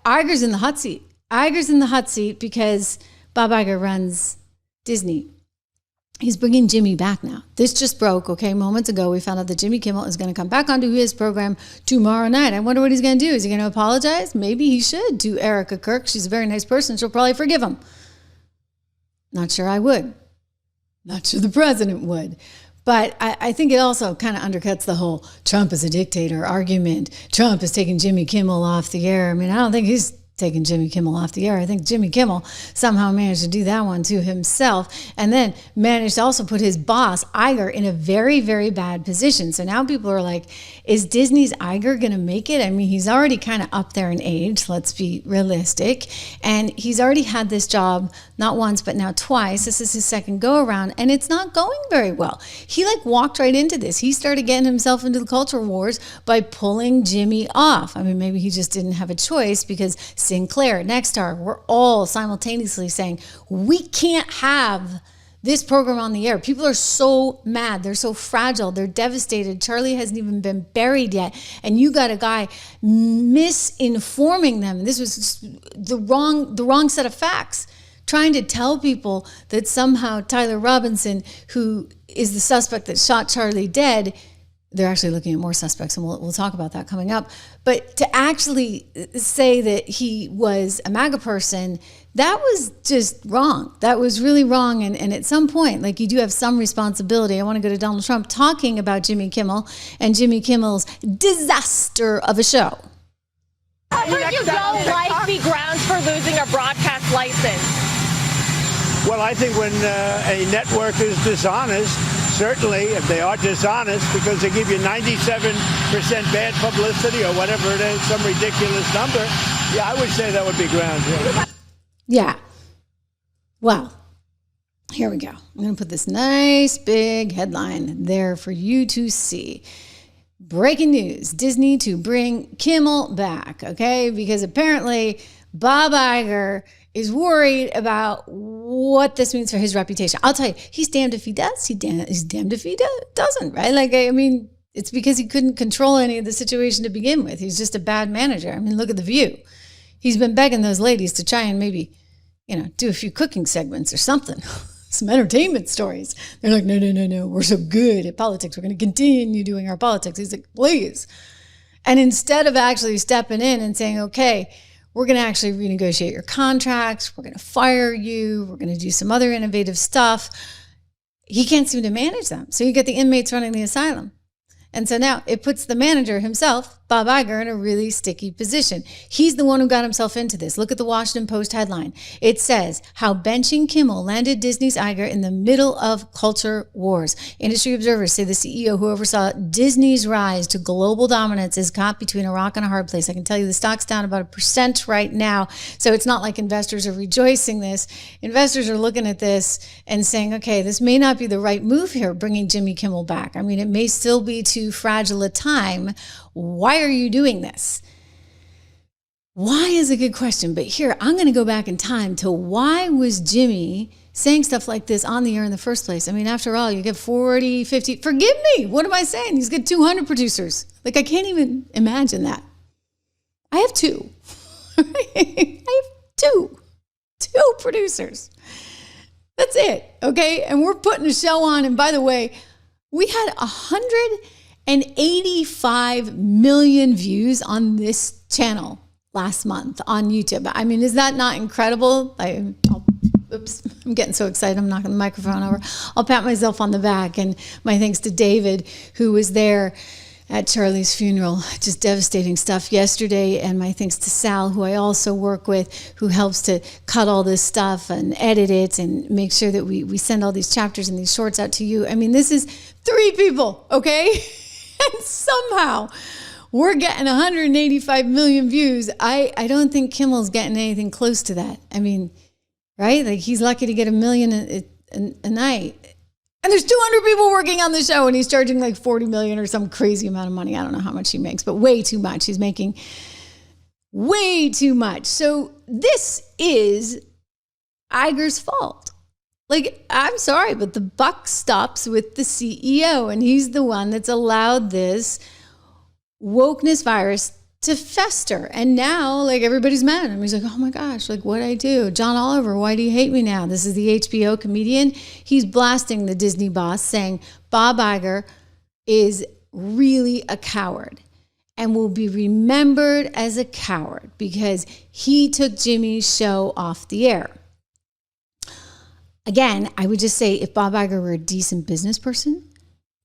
Iger's in the hot seat. Iger's in the hot seat because Bob Iger runs Disney. He's bringing Jimmy back now. This just broke, okay? Moments ago, we found out that Jimmy Kimmel is going to come back onto his program tomorrow night. I wonder what he's going to do. Is he going to apologize? Maybe he should to Erica Kirk. She's a very nice person. She'll probably forgive him. Not sure I would. Not sure the president would. But I think it also kind of undercuts the whole Trump is a dictator argument. Trump is taking Jimmy Kimmel off the air. I mean, I don't think he's taking Jimmy Kimmel off the air. I think Jimmy Kimmel somehow managed to do that one to himself and then managed to also put his boss, Iger, in a very, very bad position. So now people are like, is Disney's Iger going to make it? I mean, he's already kind of up there in age, let's be realistic. And he's already had this job not once, but now twice. This is his second go around and it's not going very well. He walked right into this. He started getting himself into the culture wars by pulling Jimmy off. I mean, maybe he just didn't have a choice because Sinclair, Nexstar, we're all simultaneously saying, we can't have this program on the air. People are so mad. They're so fragile. They're devastated. Charlie hasn't even been buried yet. And you got a guy misinforming them. This was just the wrong set of facts. Trying to tell people that somehow Tyler Robinson, who is the suspect that shot Charlie dead, they're actually looking at more suspects, and we'll talk about that coming up. But to actually say that he was a MAGA person, that was just wrong. That was really wrong. And at some point, you do have some responsibility. I want to go to Donald Trump talking about Jimmy Kimmel and Jimmy Kimmel's disaster of a show. I heard you don't like the grounds for losing a broadcast license. Well, I think when a network is dishonest, certainly, if they are dishonest because they give you 97% bad publicity or whatever it is, some ridiculous number, yeah, I would say that would be grounds. Yeah. Well, here we go. I'm going to put this nice big headline there for you to see. Breaking news, Disney to bring Kimmel back, okay? Because apparently Bob Iger is worried about what this means for his reputation. I'll tell you, he's damned if he does, he's damned if he doesn't, right? I mean, it's because he couldn't control any of the situation to begin with. He's just a bad manager. I mean, look at The View. He's been begging those ladies to try and maybe, do a few cooking segments or something. Some entertainment stories. They're like, no, we're so good at politics. We're going to continue doing our politics. He's like, please. And instead of actually stepping in and saying, okay, we're going to actually renegotiate your contracts. We're going to fire you. We're going to do some other innovative stuff. He can't seem to manage them. So you get the inmates running the asylum. And so now it puts the manager himself, Bob Iger, in a really sticky position. He's the one who got himself into this. Look at the Washington Post headline. It says, how benching Kimmel landed Disney's Iger in the middle of culture wars. Industry observers say the CEO who oversaw Disney's rise to global dominance is caught between a rock and a hard place. I can tell you the stock's down about 1% right now. So it's not like investors are rejoicing this. Investors are looking at this and saying, okay, this may not be the right move here, bringing Jimmy Kimmel back. I mean, it may still be too fragile a time. Why are you doing this? Why is a good question. But here, I'm going to go back in time to why was Jimmy saying stuff like this on the air in the first place? I mean, after all, you get 40, 50, forgive me. What am I saying? He's got 200 producers. I can't even imagine that. I have two. I have two producers. That's it. Okay. And we're putting a show on. And by the way, we had 185 million views on this channel last month on YouTube. I mean, is that not incredible? Oops, I'm getting so excited. I'm knocking the microphone over. I'll pat myself on the back. And my thanks to David, who was there at Charlie's funeral. Just devastating stuff yesterday. And my thanks to Sal, who I also work with, who helps to cut all this stuff and edit it and make sure that we send all these chapters and these shorts out to you. I mean, this is 3 people, okay? And somehow we're getting 185 million views. I don't think Kimmel's getting anything close to that. I mean, right? He's lucky to get 1 million a night. And there's 200 people working on the show and he's charging 40 million or some crazy amount of money. I don't know how much he makes, but way too much. He's making way too much. So this is Iger's fault. I'm sorry, but the buck stops with the CEO, and he's the one that's allowed this wokeness virus to fester. And now, like, everybody's mad at him. He's like, oh my gosh, like, what'd I do? John Oliver, why do you hate me now? This is the HBO comedian. He's blasting the Disney boss, saying Bob Iger is really a coward and will be remembered as a coward because he took Jimmy's show off the air. Again, I would just say if Bob Iger were a decent business person,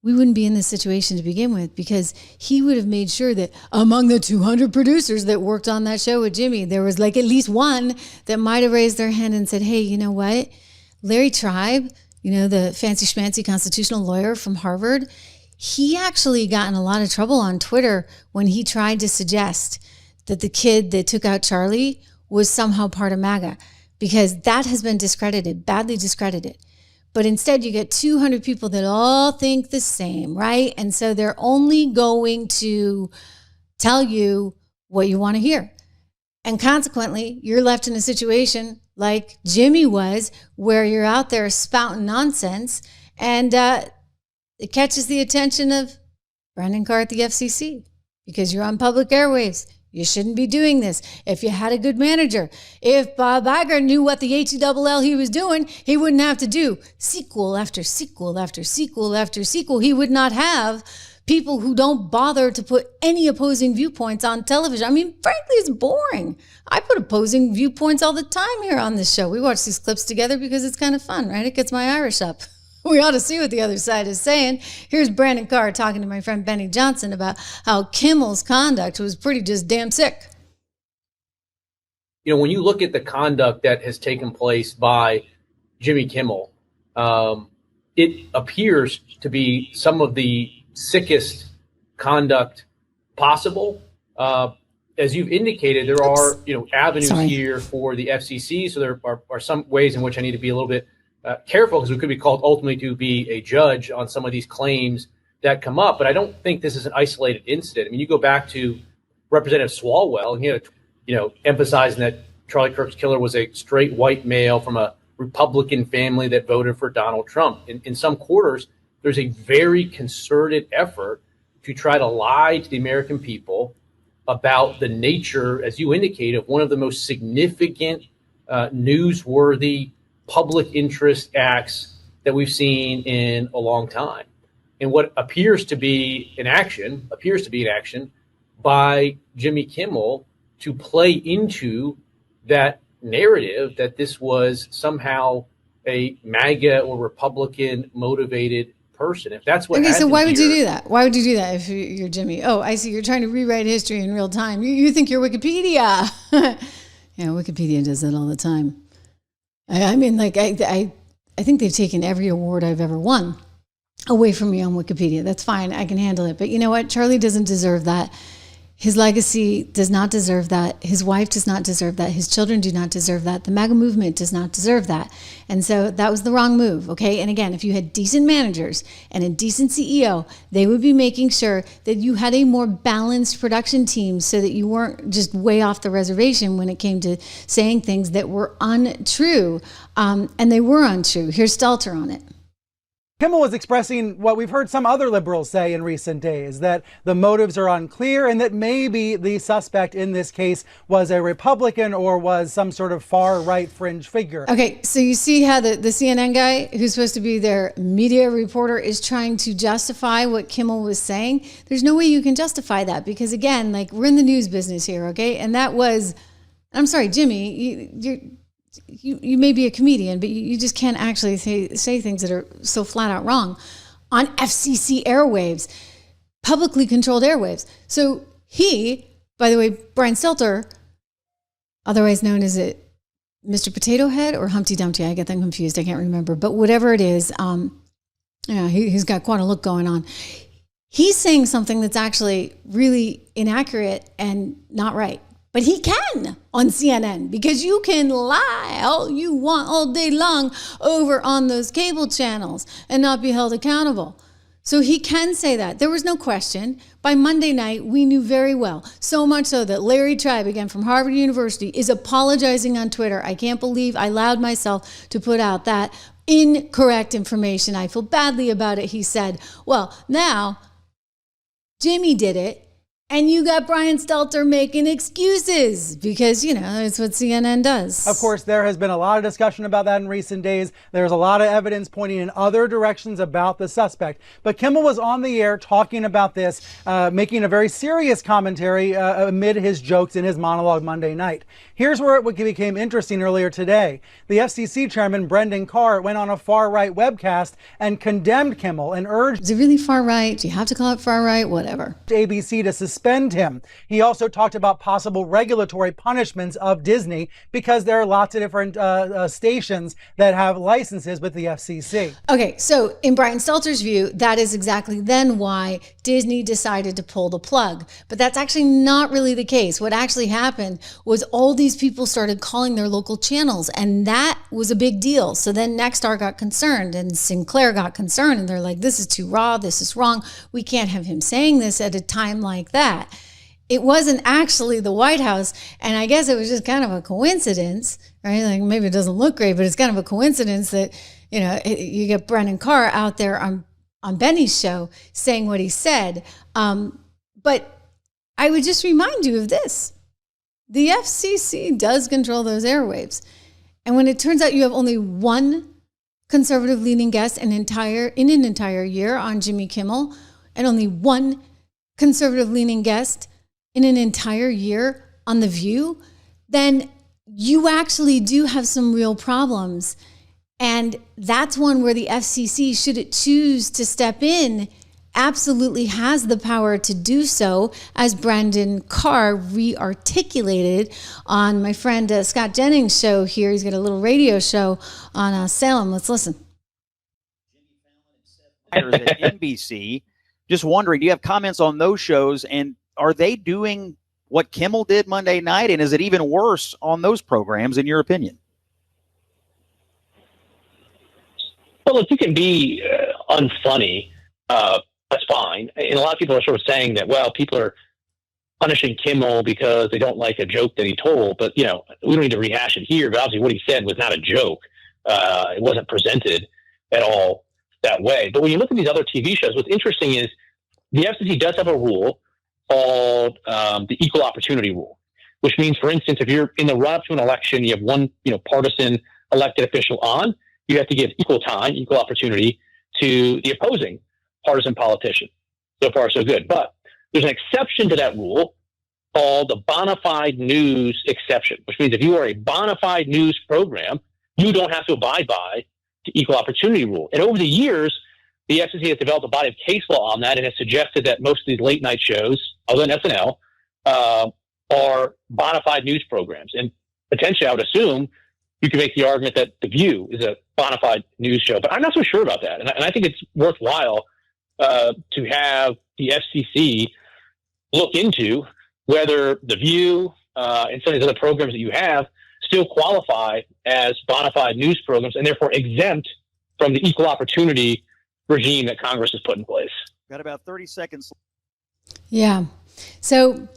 we wouldn't be in this situation to begin with, because he would have made sure that among the 200 producers that worked on that show with Jimmy, there was like at least one that might have raised their hand and said, hey, you know what? Larry Tribe, you know, the fancy schmancy constitutional lawyer from Harvard, he actually got in a lot of trouble on Twitter when he tried to suggest that the kid that took out Charlie was somehow part of MAGA, because that has been discredited, badly discredited. But instead, you get 200 people that all think the same, right? And so they're only going to tell you what you want to hear. And consequently, you're left in a situation like Jimmy was, where you're out there spouting nonsense, and it catches the attention of Brandon Carr at the FCC because you're on public airwaves. You shouldn't be doing this. If you had a good manager, if Bob Iger knew what the HELL he was doing, he wouldn't have to do sequel after sequel after sequel after sequel. He would not have people who don't bother to put any opposing viewpoints on television. I mean, frankly, it's boring. I put opposing viewpoints all the time here on this show. We watch these clips together because it's kind of fun, right? It gets my Irish up. We ought to see what the other side is saying. Here's Brandon Carr talking to my friend Benny Johnson about how Kimmel's conduct was pretty just damn sick. You know, when you look at the conduct that has taken place by Jimmy Kimmel, it appears to be some of the sickest conduct possible. As you've indicated, there are, avenues here for the FCC. So there are some ways in which I need to be a little bit careful, because we could be called ultimately to be a judge on some of these claims that come up. But I don't think this is an isolated incident. I mean, you go back to Representative Swalwell, and he had, emphasizing that Charlie Kirk's killer was a straight white male from a Republican family that voted for Donald Trump. In some quarters, there's a very concerted effort to try to lie to the American people about the nature, as you indicate, of one of the most significant, newsworthy public interest acts that we've seen in a long time. And what appears to be an action by Jimmy Kimmel to play into that narrative that this was somehow a MAGA or Republican motivated person. If that's what so why would you do that? Why would you do that if you're Jimmy? Oh, I see. You're trying to rewrite history in real time. You think you're Wikipedia. Yeah, Wikipedia does that all the time. I mean, like, I think they've taken every award I've ever won away from me on Wikipedia. That's fine. I can handle it. But you know what? Charlie doesn't deserve that. His legacy does not deserve that. His wife does not deserve that. His children do not deserve that. The MAGA movement does not deserve that. And so that was the wrong move, okay? And again, if you had decent managers and a decent CEO, they would be making sure that you had a more balanced production team so that you weren't just way off the reservation when it came to saying things that were untrue. And they were untrue. Here's Stelter on it. Kimmel was expressing what we've heard some other liberals say in recent days, that the motives are unclear and that maybe the suspect in this case was a Republican or was some sort of far-right fringe figure. Okay, so you see how the CNN guy, who's supposed to be their media reporter, is trying to justify what Kimmel was saying? There's no way you can justify that because, again, like, we're in the news business here, okay? And that was, I'm sorry, Jimmy, you may be a comedian, but you just can't actually say things that are so flat out wrong on FCC airwaves, publicly controlled airwaves. So he, by the way, Brian Stelter, otherwise known as Mr. Potato Head or Humpty Dumpty, I get them confused, I can't remember, but whatever it is, he's got quite a look going on. He's saying something that's actually really inaccurate and not right. But he can on CNN because you can lie all you want all day long over on those cable channels and not be held accountable. So he can say that. There was no question. By Monday night, we knew very well, so much so that Larry Tribe, again from Harvard University, is apologizing on Twitter. I can't believe I allowed myself to put out that incorrect information. I feel badly about it, he said. Well, now Jimmy did it. And you got Brian Stelter making excuses because, you know, it's what CNN does. Of course, there has been a lot of discussion about that in recent days. There's a lot of evidence pointing in other directions about the suspect. But Kimmel was on the air talking about this, making a very serious commentary amid his jokes in his monologue Monday night. Here's where it became interesting earlier today. The FCC chairman, Brendan Carr, went on a far-right webcast and condemned Kimmel and urged... Is it really far-right? Do you have to call it far-right? Whatever. ABC to suspend him. He also talked about possible regulatory punishments of Disney because there are lots of different stations that have licenses with the FCC. Okay, so in Brian Stelter's view, that is exactly then why Disney decided to pull the plug. But that's actually not really the case. What actually happened was all these people started calling their local channels, and that was a big deal. So then Nexstar got concerned and Sinclair got concerned, and they're like, this is too raw, this is wrong. We can't have him saying this at a time like that. It wasn't actually the White House, and I guess it was just kind of a coincidence, right? Like maybe it doesn't look great, but it's kind of a coincidence that, you know, you get Brendan Carr out there on Benny's show saying what he said. But I would just remind you of this. The FCC does control those airwaves. And when it turns out you have only one conservative leading guest in an entire year on Jimmy Kimmel, and only one conservative leaning guest in an entire year on The View, then you actually do have some real problems. And that's one where the FCC, should it choose to step in, absolutely has the power to do so, as Brendan Carr re-articulated on my friend Scott Jennings' show here. He's got a little radio show on Salem. Let's listen. At NBC, just wondering, do you have comments on those shows, and are they doing what Kimmel did Monday night, and is it even worse on those programs, in your opinion? Well, if you can be unfunny, that's fine. And a lot of people are sort of saying that, well, people are punishing Kimmel because they don't like a joke that he told. But, you know, we don't need to rehash it here. But obviously what he said was not a joke. It wasn't presented at all that way. But when you look at these other TV shows, what's interesting is the FCC does have a rule called the equal opportunity rule, which means, for instance, if you're in the run-up to an election, you have one, partisan elected official on, you have to give equal time, equal opportunity to the opposing partisan politician. So far, so good. But there's an exception to that rule called the bona fide news exception, which means if you are a bona fide news program, you don't have to abide by the equal opportunity rule. And over the years, the FCC has developed a body of case law on that and has suggested that most of these late night shows, other than SNL, are bona fide news programs. And potentially, I would assume, you can make the argument that The View is a bona fide news show. But I'm not so sure about that. And I think it's worthwhile to have the FCC look into whether The View and some of these other programs that you have still qualify as bona fide news programs and therefore exempt from the equal opportunity regime that Congress has put in place. Got about 30 seconds. Yeah. So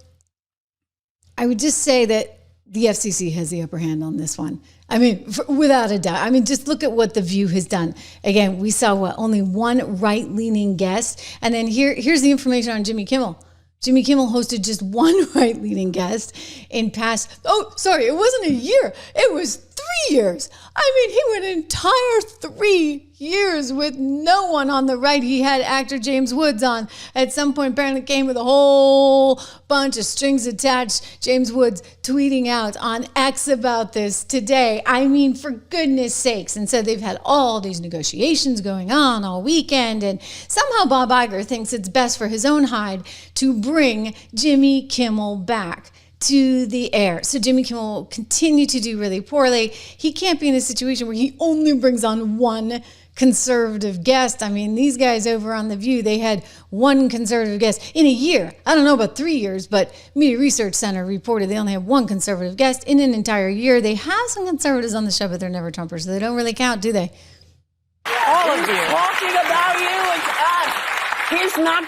I would just say that the FCC has the upper hand on this one. I mean, without a doubt. I mean, just look at what The View has done. Again, we saw only one right-leaning guest. And then here's the information on Jimmy Kimmel. Jimmy Kimmel hosted just one right-leaning guest in past, it wasn't a year. It was 3 years. I mean, he went an entire 3 years with no one on the right. He had actor James Woods on. At some point, apparently came with a whole bunch of strings attached. James Woods tweeting out on X about this today. I mean, for goodness sakes. And so they've had all these negotiations going on all weekend. And somehow Bob Iger thinks it's best for his own hide to bring Jimmy Kimmel back to the air. So Jimmy Kimmel will continue to do really poorly. He can't be in a situation where he only brings on one conservative guest. I mean, these guys over on The View, they had one conservative guest in a year. I don't know about 3 years, but Media Research Center reported they only have one conservative guest in an entire year. They have some conservatives on the show, but they're never Trumpers, so they don't really count, do they? All of you. Talking about you and us. He's not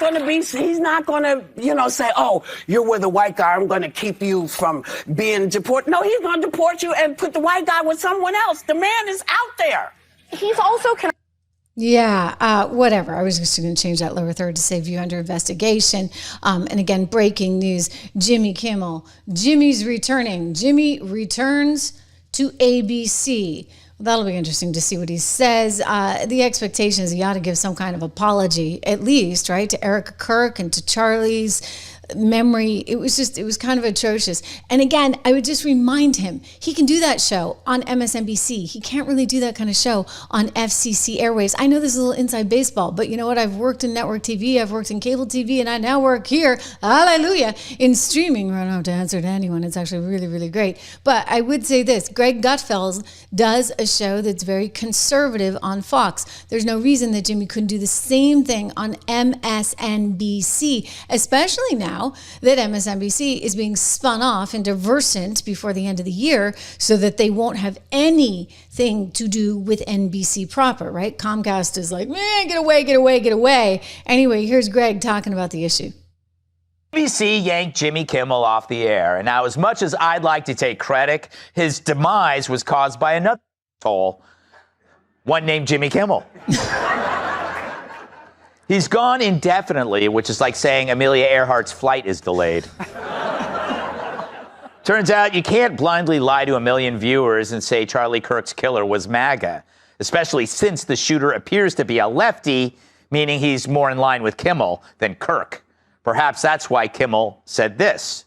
going to say, oh, you're with a white guy, I'm going to keep you from being deported. No, he's going to deport you and put the white guy with someone else. The man is out there. He's also Yeah, whatever. I was just going to change that lower third to say view under investigation. And again, breaking news, Jimmy Kimmel. Jimmy's returning. Jimmy returns to ABC. Well, that'll be interesting to see what he says. The expectation is he ought to give some kind of apology, at least, right, to Erica Kirk and to Charlie's memory. It was kind of atrocious. And again, I would just remind him, he can do that show on MSNBC. He can't really do that kind of show on FCC Airways. I know this is a little inside baseball, but you know what? I've worked in network TV, I've worked in cable TV, and I now work here, hallelujah, in streaming. I don't have to answer to anyone. It's actually really, really great. But I would say this, Greg Gutfeld does a show that's very conservative on Fox. There's no reason that Jimmy couldn't do the same thing on MSNBC, especially now that MSNBC is being spun off into Versant before the end of the year so that they won't have anything to do with NBC proper, right? Comcast is like, man, get away, get away, get away. Anyway, here's Greg talking about the issue. NBC yanked Jimmy Kimmel off the air. And now, as much as I'd like to take credit, his demise was caused by another asshole, one named Jimmy Kimmel. He's gone indefinitely, which is like saying Amelia Earhart's flight is delayed. Turns out you can't blindly lie to a million viewers and say Charlie Kirk's killer was MAGA, especially since the shooter appears to be a lefty, meaning he's more in line with Kimmel than Kirk. Perhaps that's why Kimmel said this.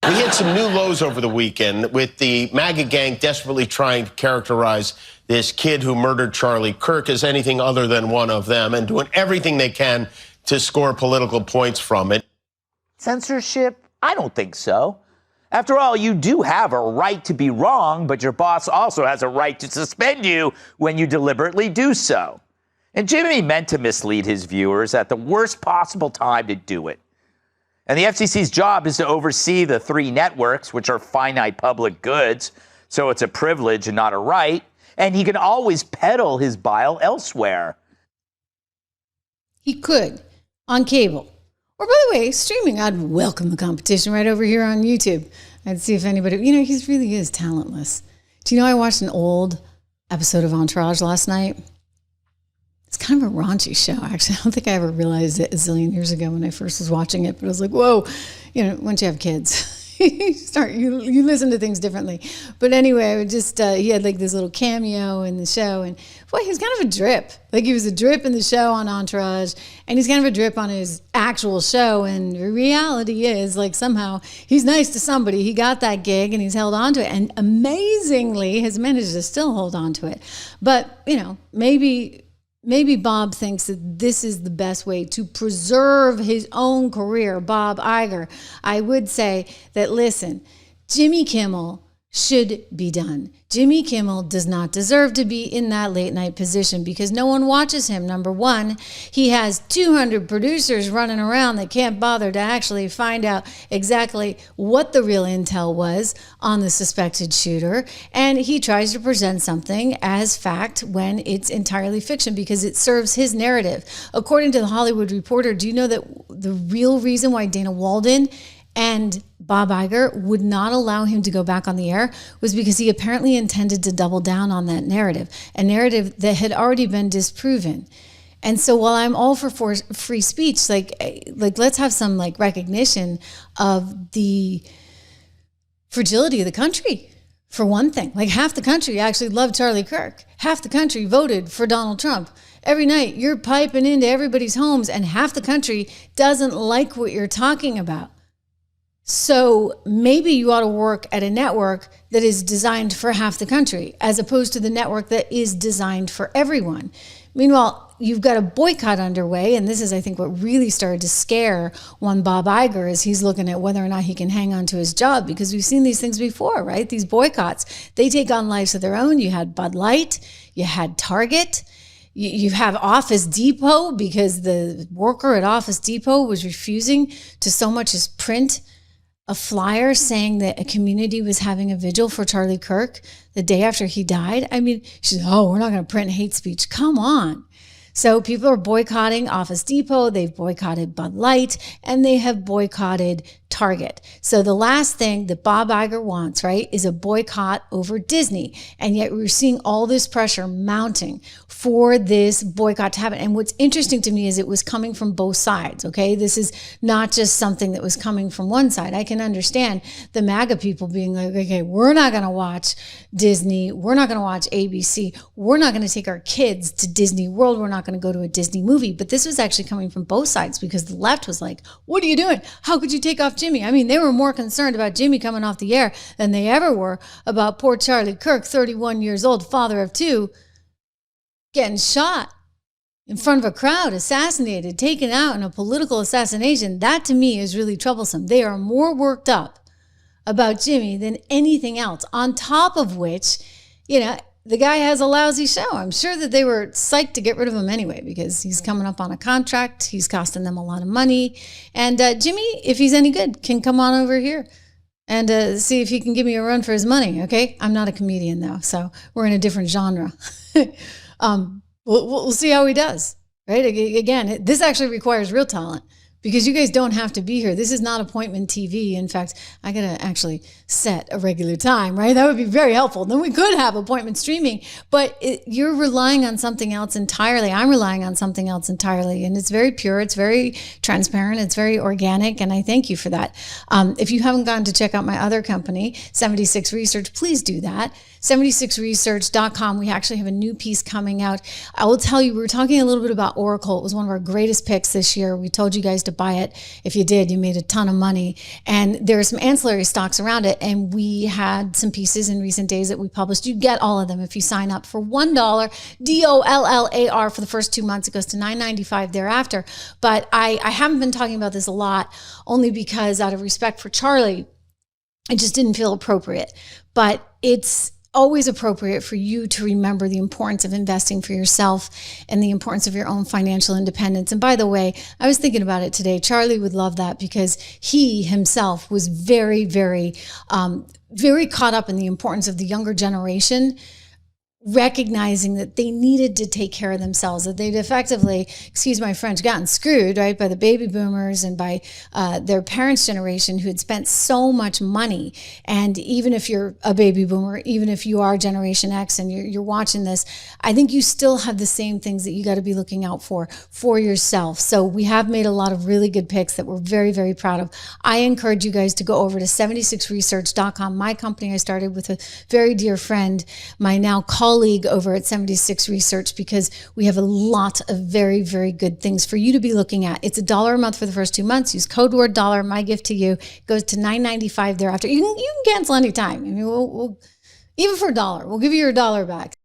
We had some new lows over the weekend with the MAGA gang desperately trying to characterize this kid who murdered Charlie Kirk as anything other than one of them and doing everything they can to score political points from it. Censorship? I don't think so. After all, you do have a right to be wrong, but your boss also has a right to suspend you when you deliberately do so. And Jimmy meant to mislead his viewers at the worst possible time to do it. And the FCC's job is to oversee the three networks, which are finite public goods, so it's a privilege and not a right. And he can always peddle his bile elsewhere. He could on cable. Or, by the way, streaming. I'd welcome the competition right over here on YouTube. I'd see if anybody, he really is talentless. Do you know I watched an old episode of Entourage last night? It's kind of a raunchy show, actually. I don't think I ever realized it a zillion years ago when I first was watching it, but I was like, whoa, once you have kids, you listen to things differently. But anyway, I would just, he had like this little cameo in the show, and boy, he was kind of a drip. Like he was a drip in the show on Entourage, and he's kind of a drip on his actual show. And the reality is, like, somehow he's nice to somebody. He got that gig and he's held on to it, and amazingly has managed to still hold on to it. But, Maybe Bob thinks that this is the best way to preserve his own career, Bob Iger. I would say that, listen, Jimmy Kimmel should be done. Jimmy Kimmel does not deserve to be in that late night position because no one watches him. Number one, he has 200 producers running around that can't bother to actually find out exactly what the real intel was on the suspected shooter. And he tries to present something as fact when it's entirely fiction because it serves his narrative. According to the Hollywood Reporter, do you know that the real reason why Dana Walden and Bob Iger would not allow him to go back on the air was because he apparently intended to double down on that narrative, a narrative that had already been disproven. And so while I'm all for free speech, like let's have some recognition of the fragility of the country. For one thing, half the country actually loved Charlie Kirk. Half the country voted for Donald Trump. Every night you're piping into everybody's homes and half the country doesn't like what you're talking about. So maybe you ought to work at a network that is designed for half the country as opposed to the network that is designed for everyone. Meanwhile, you've got a boycott underway, and this is, I think, what really started to scare one Bob Iger as he's looking at whether or not he can hang on to his job, because we've seen these things before, right? These boycotts, they take on lives of their own. You had Bud Light, you had Target, you have Office Depot because the worker at Office Depot was refusing to so much as print a flyer saying that a community was having a vigil for Charlie Kirk the day after he died. I mean, she said, oh, we're not going to print hate speech. Come on. So people are boycotting Office Depot, they've boycotted Bud Light, and they have boycotted Target. So the last thing that Bob Iger wants, right, is a boycott over Disney. And yet we're seeing all this pressure mounting for this boycott to happen. And what's interesting to me is it was coming from both sides, okay? This is not just something that was coming from one side. I can understand the MAGA people being like, okay, we're not going to watch Disney. We're not going to watch ABC. We're not going to take our kids to Disney World. We're not going to go to a Disney movie. But this was actually coming from both sides because the left was like, what are you doing? How could you take off Jimmy? I mean, they were more concerned about Jimmy coming off the air than they ever were about poor Charlie Kirk, 31 years old, father of two, getting shot in front of a crowd, assassinated, taken out in a political assassination. That to me is really troublesome. They are more worked up about Jimmy than anything else. On top of which, you know, the guy has a lousy show. I'm sure that they were psyched to get rid of him anyway because he's coming up on a contract. He's costing them a lot of money. And Jimmy, if he's any good, can come on over here and see if he can give me a run for his money, okay? I'm not a comedian, though, so we're in a different genre. We'll see how he does, right? Again, this actually requires real talent because you guys don't have to be here. This is not appointment TV. In fact, I got to actually set a regular time, right? That would be very helpful. Then we could have appointment streaming, but you're relying on something else entirely. I'm relying on something else entirely. And it's very pure. It's very transparent. It's very organic. And I thank you for that. If you haven't gone to check out my other company, 76 Research, please do that. 76research.com. We actually have a new piece coming out. I will tell you, we were talking a little bit about Oracle. It was one of our greatest picks this year. We told you guys to buy it. If you did, you made a ton of money. And there are some ancillary stocks around it. And we had some pieces in recent days that we published. You get all of them if you sign up for $1, DOLLAR for the first 2 months. It goes to $9.95 thereafter. But I haven't been talking about this a lot, only because out of respect for Charlie, it just didn't feel appropriate. But it's always appropriate for you to remember the importance of investing for yourself and the importance of your own financial independence. And by the way, I was thinking about it today. Charlie would love that because he himself was very, very caught up in the importance of the younger generation, recognizing that they needed to take care of themselves, that they'd effectively, excuse my French, gotten screwed, right, by the baby boomers and by their parents' generation who had spent so much money. And even if you're a baby boomer, even if you are Generation X and you're watching this, I think you still have the same things that you got to be looking out for yourself. So we have made a lot of really good picks that we're very, very proud of. I encourage you guys to go over to 76research.com, my company I started with a very dear friend, my now colleague over at 76 Research, because we have a lot of very, very good things for you to be looking at. It's $1 a month for the first 2 months. Use code word $. My gift to you goes to $9.95 thereafter. You can cancel anytime. I mean, we'll even for $1, we'll give you your $1 back.